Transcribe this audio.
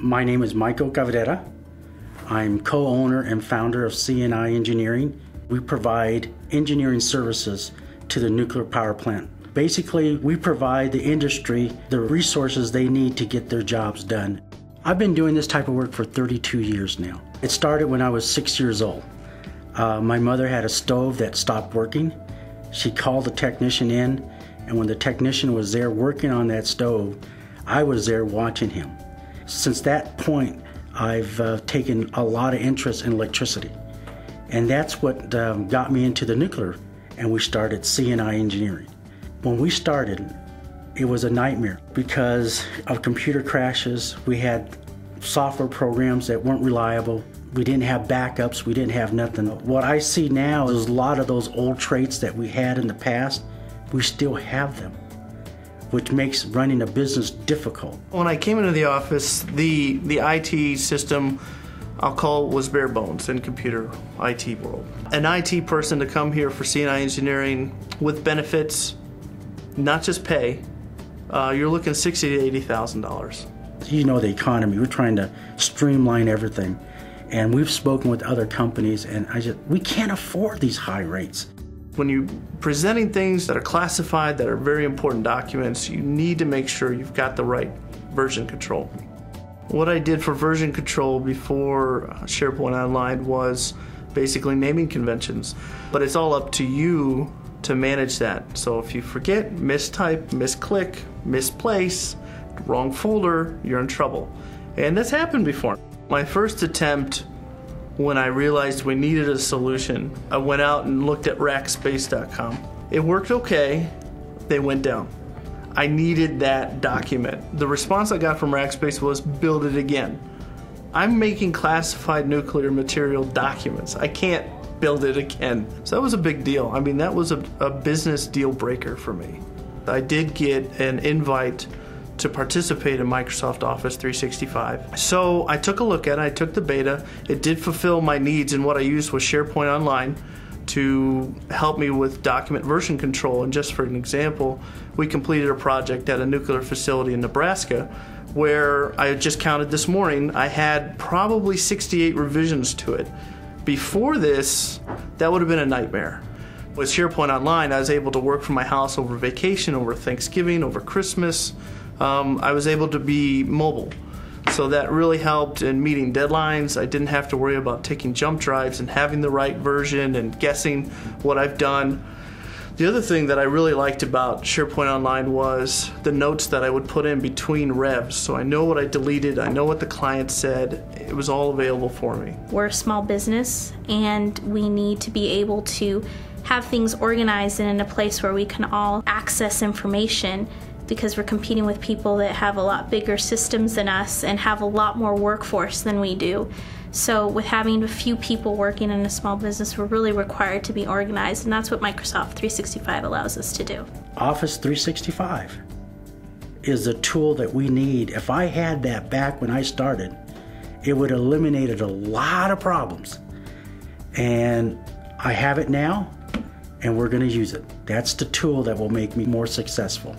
My name is Michael Cabrera. I'm co-owner and founder of C&I Engineering. We provide engineering services to the nuclear power plant. Basically, we provide the industry the resources they need to get their jobs done. I've been doing this type of work for 32 years now. It started when I was 6 years old. My mother had a stove that stopped working. She called the technician in, and when the technician was there working on that stove, I was there watching him. Since that point, I've taken a lot of interest in electricity. And that's what got me into the nuclear, and we started C&I Engineering. When we started, it was a nightmare because of computer crashes. We had software programs that weren't reliable. We didn't have backups. We didn't have nothing. What I see now is a lot of those old traits that we had in the past, we still have them, which makes running a business difficult. When I came into the office, the IT system, I'll call it, was bare bones in computer IT world. An IT person to come here for C&I Engineering with benefits, not just pay, you're looking $60,000 to $80,000. You know the economy. We're trying to streamline everything. And we've spoken with other companies, and we can't afford these high rates. When you're presenting things that are classified, that are very important documents, you need to make sure you've got the right version control. What I did for version control before SharePoint Online was basically naming conventions. But it's all up to you to manage that. So if you forget, mistype, misclick, misplace, wrong folder, you're in trouble. And that's happened before. My first attempt, when I realized we needed a solution, I went out and looked at rackspace.com. It worked okay, they went down. I needed that document. The response I got from Rackspace was, build it again. I'm making classified nuclear material documents. I can't build it again. So that was a big deal. I mean, that was a business deal breaker for me. I did get an invite to participate in Microsoft Office 365. So I took a look at it, I took the beta. It did fulfill my needs, and what I used was SharePoint Online to help me with document version control. And just for an example, we completed a project at a nuclear facility in Nebraska where I just counted this morning, I had probably 68 revisions to it. Before this, that would have been a nightmare. With SharePoint Online, I was able to work from my house over vacation, over Thanksgiving, over Christmas. I was able to be mobile. So that really helped in meeting deadlines. I didn't have to worry about taking jump drives and having the right version and guessing what I've done. The other thing that I really liked about SharePoint Online was the notes that I would put in between revs. So I know what I deleted, I know what the client said. It was all available for me. We're a small business, and we need to be able to have things organized and in a place where we can all access information, because we're competing with people that have a lot bigger systems than us and have a lot more workforce than we do. So with having a few people working in a small business, we're really required to be organized, and that's what Microsoft 365 allows us to do. Office 365 is a tool that we need. If I had that back when I started, it would have eliminated a lot of problems. And I have it now, and we're going to use it. That's the tool that will make me more successful.